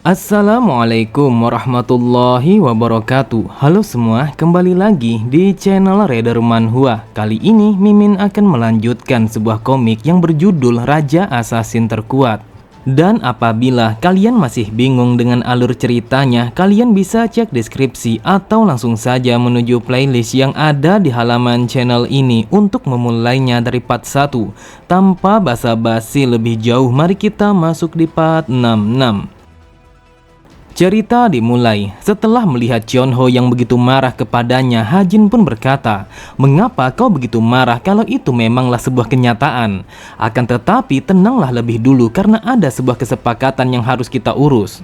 Assalamualaikum warahmatullahi wabarakatuh. Halo semua, kembali lagi di channel Reader Manhwa. Kali ini Mimin akan melanjutkan sebuah komik yang berjudul Raja Assassin Terkuat. Dan apabila kalian masih bingung dengan alur ceritanya, kalian bisa cek deskripsi atau langsung saja menuju playlist yang ada di halaman channel ini untuk memulainya dari part 1. Tanpa basa-basi lebih jauh, mari kita masuk di part 66. Cerita dimulai. Setelah melihat Chonho yang begitu marah kepadanya, Hajin pun berkata, "Mengapa kau begitu marah kalau itu memanglah sebuah kenyataan? Akan tetapi tenanglah lebih dulu karena ada sebuah kesepakatan yang harus kita urus."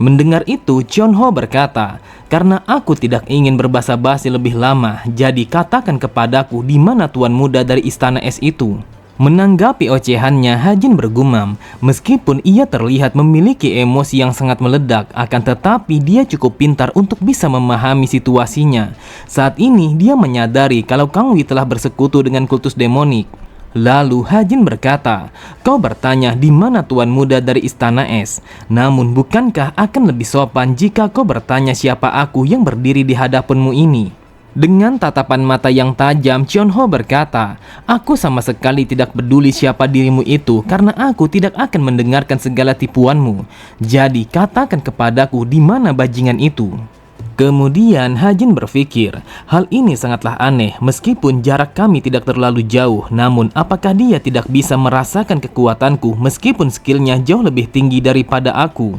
Mendengar itu, Chonho berkata, "Karena aku tidak ingin berbasa-basi lebih lama, jadi katakan kepadaku di mana tuan muda dari istana es itu." Menanggapi ocehannya, Hajin bergumam, meskipun ia terlihat memiliki emosi yang sangat meledak, akan tetapi dia cukup pintar untuk bisa memahami situasinya. Saat ini dia menyadari kalau Kang Wi telah bersekutu dengan kultus demonik. Lalu Hajin berkata, "Kau bertanya di mana tuan muda dari istana es. Namun bukankah akan lebih sopan jika kau bertanya siapa aku yang berdiri di hadapanmu ini?" Dengan tatapan mata yang tajam, Chonho berkata, "Aku sama sekali tidak peduli siapa dirimu itu karena aku tidak akan mendengarkan segala tipuanmu. Jadi katakan kepadaku di mana bajingan itu." Kemudian Hajin berpikir, hal ini sangatlah aneh meskipun jarak kami tidak terlalu jauh. Namun apakah dia tidak bisa merasakan kekuatanku meskipun skillnya jauh lebih tinggi daripada aku?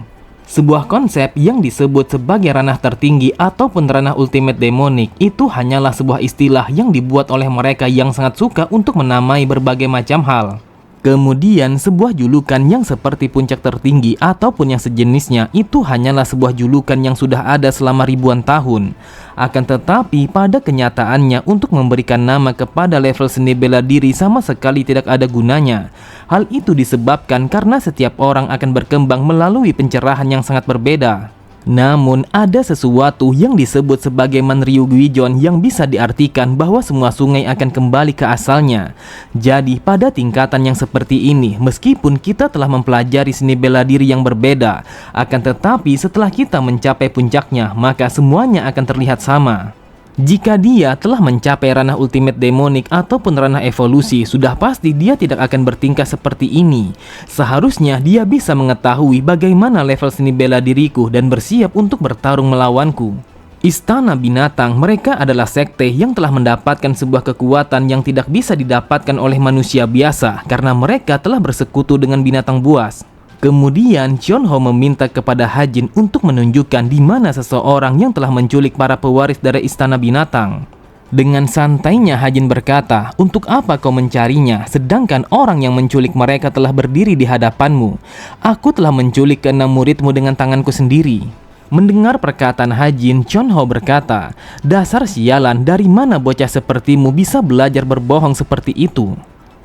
Sebuah konsep yang disebut sebagai ranah tertinggi ataupun ranah ultimate demonik itu hanyalah sebuah istilah yang dibuat oleh mereka yang sangat suka untuk menamai berbagai macam hal. Kemudian sebuah julukan yang seperti puncak tertinggi ataupun yang sejenisnya itu hanyalah sebuah julukan yang sudah ada selama ribuan tahun. Akan tetapi pada kenyataannya untuk memberikan nama kepada level seni bela diri sama sekali tidak ada gunanya. Hal itu disebabkan karena setiap orang akan berkembang melalui pencerahan yang sangat berbeda. Namun ada sesuatu yang disebut sebagai Manryu Gwijon yang bisa diartikan bahwa semua sungai akan kembali ke asalnya. Jadi pada tingkatan yang seperti ini, meskipun kita telah mempelajari seni bela diri yang berbeda, akan tetapi setelah kita mencapai puncaknya, maka semuanya akan terlihat sama. Jika dia telah mencapai ranah ultimate demonik ataupun ranah evolusi, sudah pasti dia tidak akan bertingkah seperti ini. Seharusnya dia bisa mengetahui bagaimana level seni bela diriku dan bersiap untuk bertarung melawanku. Istana binatang, mereka adalah sekte yang telah mendapatkan sebuah kekuatan yang tidak bisa didapatkan oleh manusia biasa karena mereka telah bersekutu dengan binatang buas. Kemudian Chonho meminta kepada Hajin untuk menunjukkan di mana seseorang yang telah menculik para pewaris dari istana binatang. Dengan santainya Hajin berkata, "Untuk apa kau mencarinya, sedangkan orang yang menculik mereka telah berdiri di hadapanmu? Aku telah menculik ke-6 muridmu dengan tanganku sendiri." Mendengar perkataan Hajin, Chonho berkata, "Dasar sialan, dari mana bocah sepertimu bisa belajar berbohong seperti itu?"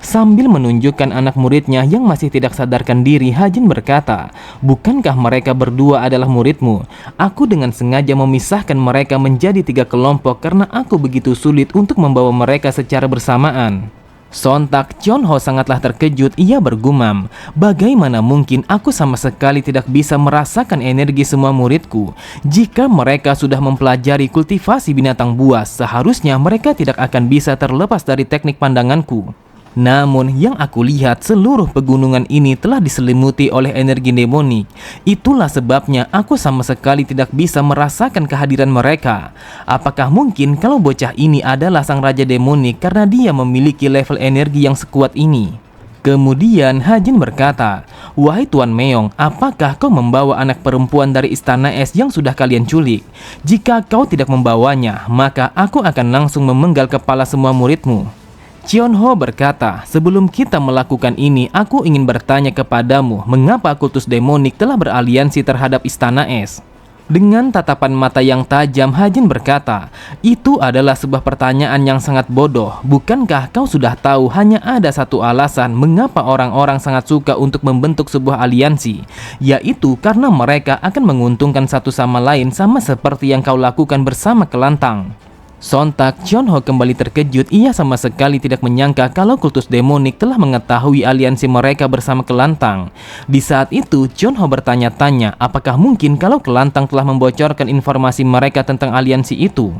Sambil menunjukkan anak muridnya yang masih tidak sadarkan diri, Hajin berkata, "Bukankah mereka berdua adalah muridmu? Aku dengan sengaja memisahkan mereka menjadi 3 kelompok karena aku begitu sulit untuk membawa mereka secara bersamaan." Sontak Chonho sangatlah terkejut. Ia bergumam, "Bagaimana mungkin aku sama sekali tidak bisa merasakan energi semua muridku? Jika mereka sudah mempelajari kultivasi binatang buas, seharusnya mereka tidak akan bisa terlepas dari teknik pandanganku. Namun yang aku lihat, seluruh pegunungan ini telah diselimuti oleh energi demonik. Itulah sebabnya aku sama sekali tidak bisa merasakan kehadiran mereka. Apakah mungkin kalau bocah ini adalah sang raja demonik karena dia memiliki level energi yang sekuat ini?" Kemudian Hajin berkata, "Wahai Tuan Meong, apakah kau membawa anak perempuan dari istana es yang sudah kalian culik? Jika kau tidak membawanya, maka aku akan langsung memenggal kepala semua muridmu." Chonho berkata, "Sebelum kita melakukan ini, aku ingin bertanya kepadamu, mengapa kultus demonik telah beraliansi terhadap istana es?" Dengan tatapan mata yang tajam, Hajin berkata, "Itu adalah sebuah pertanyaan yang sangat bodoh. Bukankah kau sudah tahu hanya ada satu alasan mengapa orang-orang sangat suka untuk membentuk sebuah aliansi, yaitu karena mereka akan menguntungkan satu sama lain sama seperti yang kau lakukan bersama Kelantang." Sontak, Chonho kembali terkejut. Ia sama sekali tidak menyangka kalau kultus demonik telah mengetahui aliansi mereka bersama Kelantang. Di saat itu, Chonho bertanya-tanya apakah mungkin kalau Kelantang telah membocorkan informasi mereka tentang aliansi itu.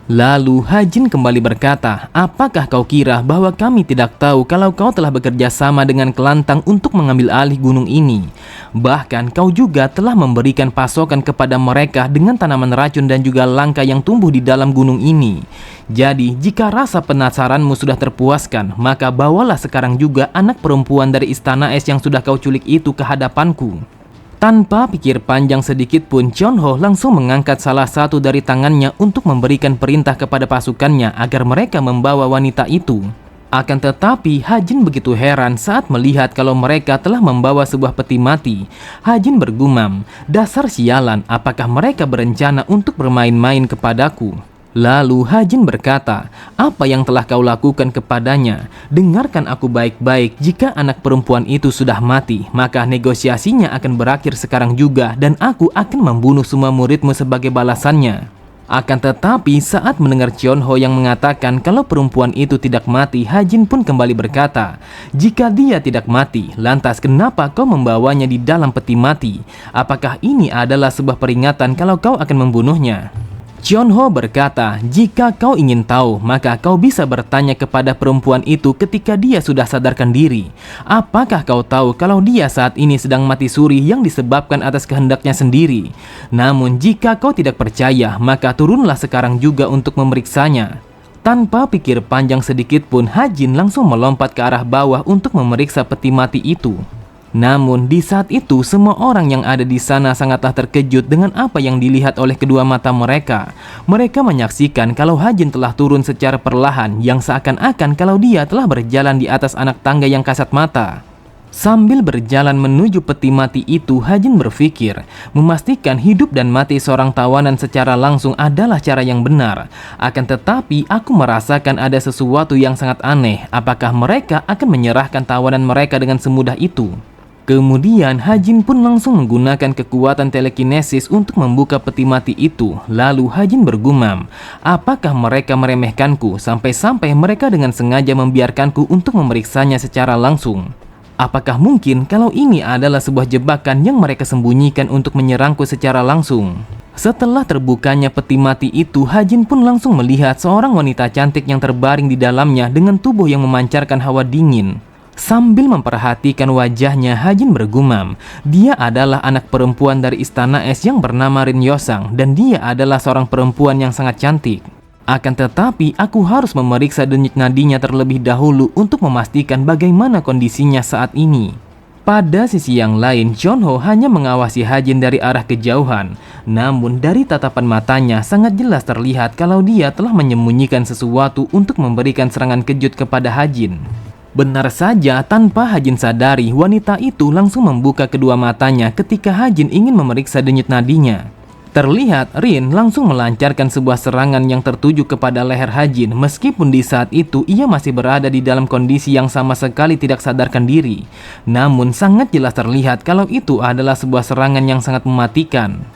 Lalu Hajin kembali berkata, apakah kau kira bahwa kami tidak tahu kalau kau telah bekerja sama dengan Kelantang untuk mengambil alih gunung ini? Bahkan kau juga telah memberikan pasokan kepada mereka dengan tanaman racun dan juga langka yang tumbuh di dalam gunung ini. Jadi jika rasa penasaranmu sudah terpuaskan, maka bawalah sekarang juga anak perempuan dari Istana Es yang sudah kau culik itu ke hadapanku. Tanpa pikir panjang sedikit pun, Chonho langsung mengangkat salah satu dari tangannya untuk memberikan perintah kepada pasukannya agar mereka membawa wanita itu. Akan tetapi, Hajin begitu heran saat melihat kalau mereka telah membawa sebuah peti mati. Hajin bergumam, dasar sialan, apakah mereka berencana untuk bermain-main kepadaku? Lalu Hajin berkata, apa yang telah kau lakukan kepadanya? Dengarkan aku baik-baik, jika anak perempuan itu sudah mati, maka negosiasinya akan berakhir sekarang juga dan aku akan membunuh semua muridmu sebagai balasannya. Akan tetapi saat mendengar Chonho yang mengatakan kalau perempuan itu tidak mati, Hajin pun kembali berkata, jika dia tidak mati, lantas kenapa kau membawanya di dalam peti mati? Apakah ini adalah sebuah peringatan kalau kau akan membunuhnya? Chonho berkata, jika kau ingin tahu, maka kau bisa bertanya kepada perempuan itu ketika dia sudah sadarkan diri. Apakah kau tahu kalau dia saat ini sedang mati suri yang disebabkan atas kehendaknya sendiri? Namun jika kau tidak percaya, maka turunlah sekarang juga untuk memeriksanya. Tanpa pikir panjang sedikit pun, Hajin langsung melompat ke arah bawah untuk memeriksa peti mati itu. Namun di saat itu semua orang yang ada di sana sangatlah terkejut dengan apa yang dilihat oleh kedua mata mereka. Mereka menyaksikan kalau Hajin telah turun secara perlahan yang seakan-akan kalau dia telah berjalan di atas anak tangga yang kasat mata. Sambil berjalan menuju peti mati itu, Hajin berpikir, memastikan hidup dan mati seorang tawanan secara langsung adalah cara yang benar. Akan tetapi, aku merasakan ada sesuatu yang sangat aneh. Apakah mereka akan menyerahkan tawanan mereka dengan semudah itu? Kemudian Hajin pun langsung menggunakan kekuatan telekinesis untuk membuka peti mati itu. Lalu Hajin bergumam, apakah mereka meremehkanku sampai-sampai mereka dengan sengaja membiarkanku untuk memeriksanya secara langsung? Apakah mungkin kalau ini adalah sebuah jebakan yang mereka sembunyikan untuk menyerangku secara langsung? Setelah terbukanya peti mati itu, Hajin pun langsung melihat seorang wanita cantik yang terbaring di dalamnya dengan tubuh yang memancarkan hawa dingin. Sambil memperhatikan wajahnya, Hajin bergumam, dia adalah anak perempuan dari Istana Es yang bernama Rin Yosang dan dia adalah seorang perempuan yang sangat cantik. Akan tetapi, aku harus memeriksa denyut nadinya terlebih dahulu untuk memastikan bagaimana kondisinya saat ini. Pada sisi yang lain, Chonho hanya mengawasi Hajin dari arah kejauhan. Namun dari tatapan matanya sangat jelas terlihat kalau dia telah menyembunyikan sesuatu untuk memberikan serangan kejut kepada Hajin. Benar saja, tanpa Hajin sadari, wanita itu langsung membuka kedua matanya ketika Hajin ingin memeriksa denyut nadinya. Terlihat Rin langsung melancarkan sebuah serangan yang tertuju kepada leher Hajin, meskipun di saat itu ia masih berada di dalam kondisi yang sama sekali tidak sadarkan diri. Namun sangat jelas terlihat kalau itu adalah sebuah serangan yang sangat mematikan.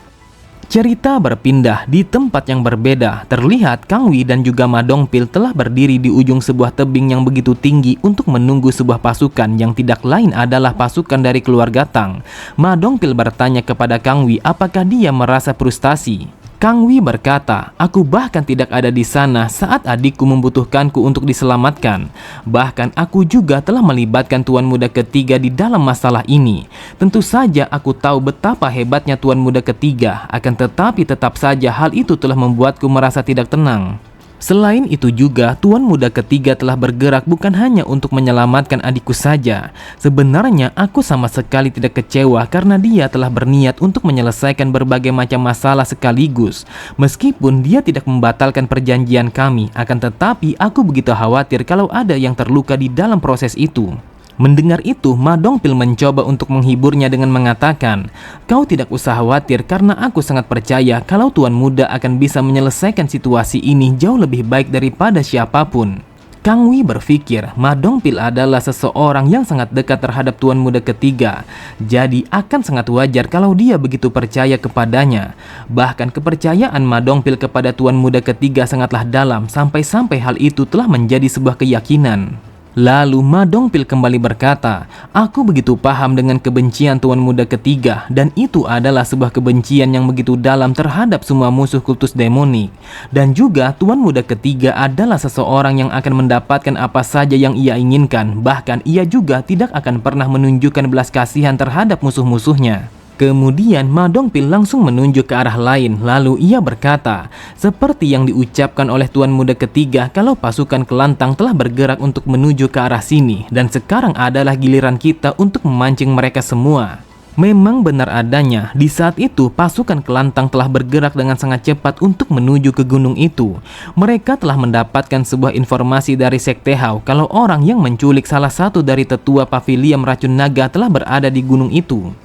Cerita berpindah di tempat yang berbeda. Terlihat Kang Wi dan juga Ma Dongpil telah berdiri di ujung sebuah tebing yang begitu tinggi untuk menunggu sebuah pasukan yang tidak lain adalah pasukan dari keluarga Tang. Ma Dongpil bertanya kepada Kang Wi apakah dia merasa frustasi. Kang Wi berkata, aku bahkan tidak ada di sana saat adikku membutuhkanku untuk diselamatkan. Bahkan aku juga telah melibatkan Tuan Muda Ketiga di dalam masalah ini. Tentu saja aku tahu betapa hebatnya Tuan Muda Ketiga, akan tetapi tetap saja hal itu telah membuatku merasa tidak tenang. Selain itu juga, Tuan Muda Ketiga telah bergerak bukan hanya untuk menyelamatkan adikku saja. Sebenarnya aku sama sekali tidak kecewa karena dia telah berniat untuk menyelesaikan berbagai macam masalah sekaligus. Meskipun dia tidak membatalkan perjanjian kami, akan tetapi aku begitu khawatir kalau ada yang terluka di dalam proses itu. Mendengar itu, Ma Dongpil mencoba untuk menghiburnya dengan mengatakan, kau tidak usah khawatir karena aku sangat percaya kalau Tuan Muda akan bisa menyelesaikan situasi ini jauh lebih baik daripada siapapun. Kang Wei berpikir Ma Dongpil adalah seseorang yang sangat dekat terhadap Tuan Muda ketiga, jadi akan sangat wajar kalau dia begitu percaya kepadanya. Bahkan kepercayaan Ma Dongpil kepada Tuan Muda ketiga sangatlah dalam, sampai-sampai hal itu telah menjadi sebuah keyakinan. Lalu Ma Dongpil kembali berkata, "Aku begitu paham dengan kebencian Tuan Muda ketiga, dan itu adalah sebuah kebencian yang begitu dalam terhadap semua musuh kultus demonik. Dan juga Tuan Muda ketiga adalah seseorang yang akan mendapatkan apa saja yang ia inginkan, bahkan ia juga tidak akan pernah menunjukkan belas kasihan terhadap musuh-musuhnya." Kemudian Ma Dongpil langsung menunjuk ke arah lain, lalu ia berkata, seperti yang diucapkan oleh Tuan Muda ketiga kalau pasukan Kelantang telah bergerak untuk menuju ke arah sini, dan sekarang adalah giliran kita untuk memancing mereka semua. Memang benar adanya, di saat itu pasukan Kelantang telah bergerak dengan sangat cepat untuk menuju ke gunung itu. Mereka telah mendapatkan sebuah informasi dari Sekte Hao kalau orang yang menculik salah satu dari tetua pavilion racun naga telah berada di gunung itu.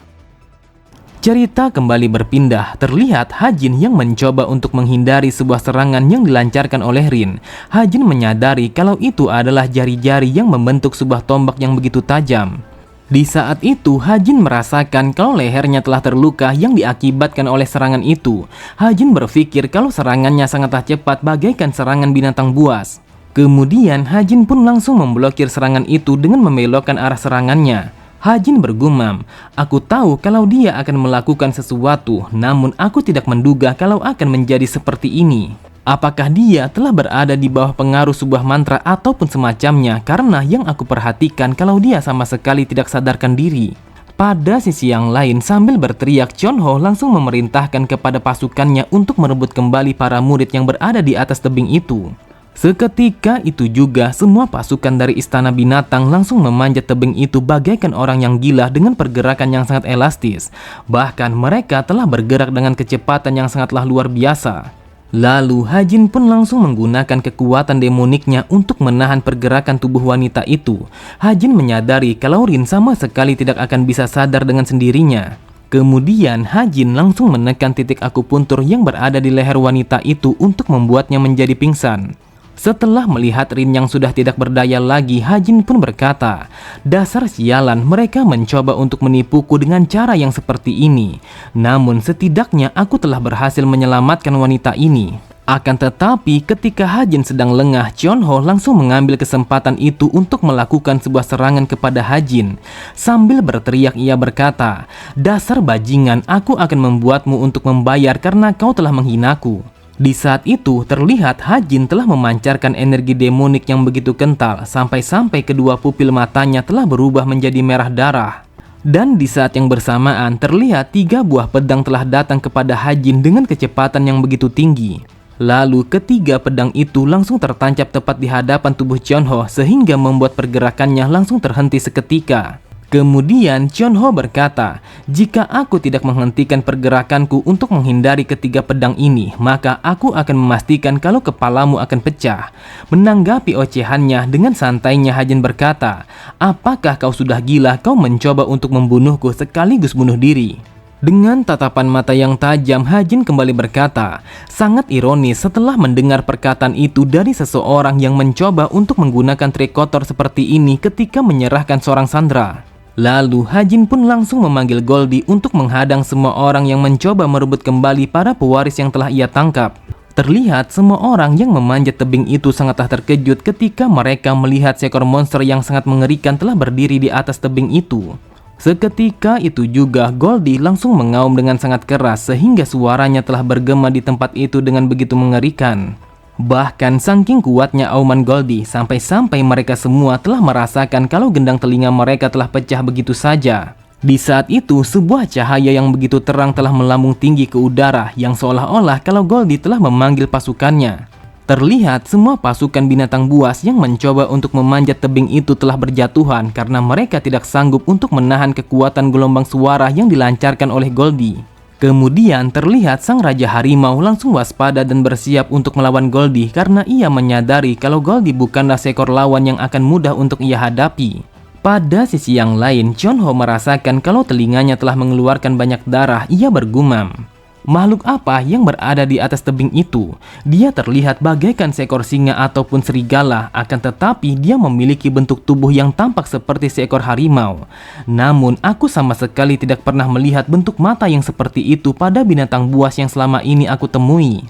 Cerita kembali berpindah, terlihat Hajin yang mencoba untuk menghindari sebuah serangan yang dilancarkan oleh Rin. Hajin menyadari kalau itu adalah jari-jari yang membentuk sebuah tombak yang begitu tajam. Di saat itu, Hajin merasakan kalau lehernya telah terluka yang diakibatkan oleh serangan itu. Hajin berpikir kalau serangannya sangatlah cepat bagaikan serangan binatang buas. Kemudian Hajin pun langsung memblokir serangan itu dengan membelokkan arah serangannya. Hajin bergumam, "Aku tahu kalau dia akan melakukan sesuatu, namun aku tidak menduga kalau akan menjadi seperti ini. Apakah dia telah berada di bawah pengaruh sebuah mantra ataupun semacamnya, karena yang aku perhatikan kalau dia sama sekali tidak sadarkan diri." Pada sisi yang lain, sambil berteriak, Chonho langsung memerintahkan kepada pasukannya untuk merebut kembali para murid yang berada di atas tebing itu. Seketika itu juga, semua pasukan dari Istana Binatang langsung memanjat tebing itu bagaikan orang yang gila dengan pergerakan yang sangat elastis. Bahkan mereka telah bergerak dengan kecepatan yang sangatlah luar biasa. Lalu Hajin pun langsung menggunakan kekuatan demoniknya untuk menahan pergerakan tubuh wanita itu. Hajin menyadari kalau Rin sama sekali tidak akan bisa sadar dengan sendirinya. Kemudian Hajin langsung menekan titik akupuntur yang berada di leher wanita itu untuk membuatnya menjadi pingsan. Setelah melihat Rin yang sudah tidak berdaya lagi, Hajin pun berkata, "Dasar sialan, mereka mencoba untuk menipuku dengan cara yang seperti ini. Namun setidaknya aku telah berhasil menyelamatkan wanita ini." Akan tetapi ketika Hajin sedang lengah, Chonho langsung mengambil kesempatan itu untuk melakukan sebuah serangan kepada Hajin. Sambil berteriak ia berkata, "Dasar bajingan, aku akan membuatmu untuk membayar karena kau telah menghinaku." Di saat itu, terlihat Hajin telah memancarkan energi demonik yang begitu kental, sampai-sampai kedua pupil matanya telah berubah menjadi merah darah. Dan di saat yang bersamaan, terlihat 3 buah pedang telah datang kepada Hajin dengan kecepatan yang begitu tinggi. Lalu ketiga pedang itu langsung tertancap tepat di hadapan tubuh Chonho, sehingga membuat pergerakannya langsung terhenti seketika. Kemudian Chonho berkata, "Jika aku tidak menghentikan pergerakanku untuk menghindari ketiga pedang ini, maka aku akan memastikan kalau kepalamu akan pecah." Menanggapi ocehannya, dengan santainya Hajin berkata, "Apakah kau sudah gila kau mencoba untuk membunuhku sekaligus bunuh diri?" Dengan tatapan mata yang tajam, Hajin kembali berkata, sangat ironis setelah mendengar perkataan itu dari seseorang yang mencoba untuk menggunakan trik kotor seperti ini ketika menyerahkan seorang sandera. Lalu Hajin pun langsung memanggil Goldie untuk menghadang semua orang yang mencoba merebut kembali para pewaris yang telah ia tangkap. Terlihat semua orang yang memanjat tebing itu sangatlah terkejut ketika mereka melihat seekor monster yang sangat mengerikan telah berdiri di atas tebing itu. Seketika itu juga Goldie langsung mengaum dengan sangat keras sehingga suaranya telah bergema di tempat itu dengan begitu mengerikan. Bahkan saking kuatnya auman Goldie, sampai-sampai mereka semua telah merasakan kalau gendang telinga mereka telah pecah begitu saja. Di saat itu, sebuah cahaya yang begitu terang telah melambung tinggi ke udara, yang seolah-olah kalau Goldie telah memanggil pasukannya. Terlihat semua pasukan binatang buas yang mencoba untuk memanjat tebing itu telah berjatuhan karena mereka tidak sanggup untuk menahan kekuatan gelombang suara yang dilancarkan oleh Goldie. Kemudian terlihat sang Raja Harimau langsung waspada dan bersiap untuk melawan Goldie karena ia menyadari kalau Goldie bukanlah seekor lawan yang akan mudah untuk ia hadapi. Pada sisi yang lain, Chonho merasakan kalau telinganya telah mengeluarkan banyak darah. Ia bergumam, Makhluk apa yang berada di atas tebing itu? Dia terlihat bagaikan seekor singa ataupun serigala, akan tetapi dia memiliki bentuk tubuh yang tampak seperti seekor harimau. Namun, aku sama sekali tidak pernah melihat bentuk mata yang seperti itu pada binatang buas yang selama ini aku temui.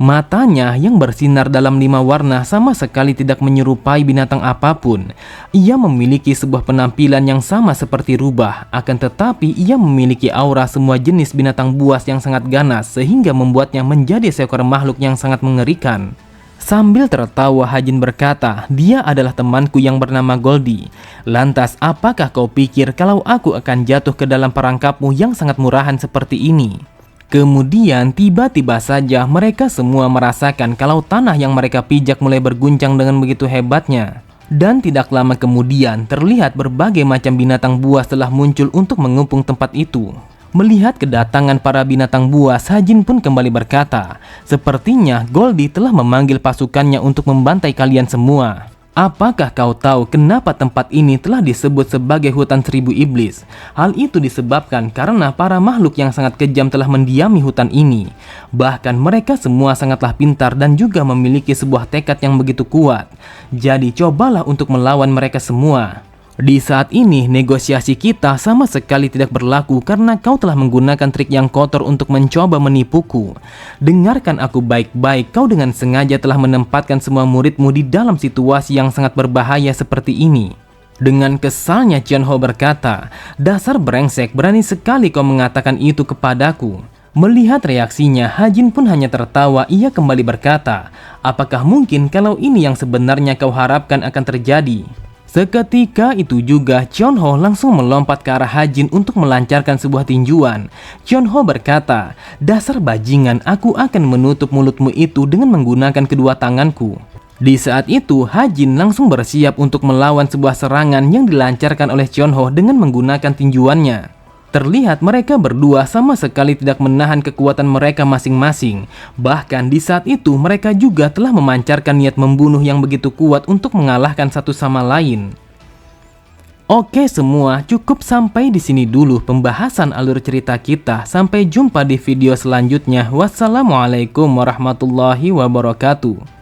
Matanya yang bersinar dalam 5 warna sama sekali tidak menyerupai binatang apapun. Ia memiliki sebuah penampilan yang sama seperti rubah, akan tetapi ia memiliki aura semua jenis binatang buas yang sangat ganas sehingga membuatnya menjadi seekor makhluk yang sangat mengerikan. Sambil tertawa, Hajin berkata, "Dia adalah temanku yang bernama Goldie. Lantas, apakah kau pikir kalau aku akan jatuh ke dalam perangkapmu yang sangat murahan seperti ini?" Kemudian tiba-tiba saja mereka semua merasakan kalau tanah yang mereka pijak mulai berguncang dengan begitu hebatnya. Dan tidak lama kemudian terlihat berbagai macam binatang buas telah muncul untuk mengepung tempat itu. Melihat kedatangan para binatang buas, Hajin pun kembali berkata, "Sepertinya Goldie telah memanggil pasukannya untuk membantai kalian semua. Apakah kau tahu kenapa tempat ini telah disebut sebagai hutan 1000 iblis? Hal itu disebabkan karena para makhluk yang sangat kejam telah mendiami hutan ini. Bahkan mereka semua sangatlah pintar dan juga memiliki sebuah tekad yang begitu kuat. Jadi cobalah untuk melawan mereka semua. Di saat ini negosiasi kita sama sekali tidak berlaku karena kau telah menggunakan trik yang kotor untuk mencoba menipuku. Dengarkan aku baik-baik, kau dengan sengaja telah menempatkan semua muridmu di dalam situasi yang sangat berbahaya seperti ini." Dengan kesalnya Chionho berkata, "Dasar brengsek, berani sekali kau mengatakan itu kepadaku." Melihat reaksinya, Hajin pun hanya tertawa. Ia kembali berkata, "Apakah mungkin kalau ini yang sebenarnya kau harapkan akan terjadi?" Seketika itu juga Chionho langsung melompat ke arah Hajin untuk melancarkan sebuah tinjuan. Chionho berkata, "Dasar bajingan, aku akan menutup mulutmu itu dengan menggunakan kedua tanganku." Di saat itu Hajin langsung bersiap untuk melawan sebuah serangan yang dilancarkan oleh Chionho dengan menggunakan tinjuannya. Terlihat mereka berdua sama sekali tidak menahan kekuatan mereka masing-masing. Bahkan di saat itu mereka juga telah memancarkan niat membunuh yang begitu kuat untuk mengalahkan satu sama lain. Oke semua, cukup sampai di sini dulu pembahasan alur cerita kita. Sampai jumpa di video selanjutnya. Wassalamualaikum warahmatullahi wabarakatuh.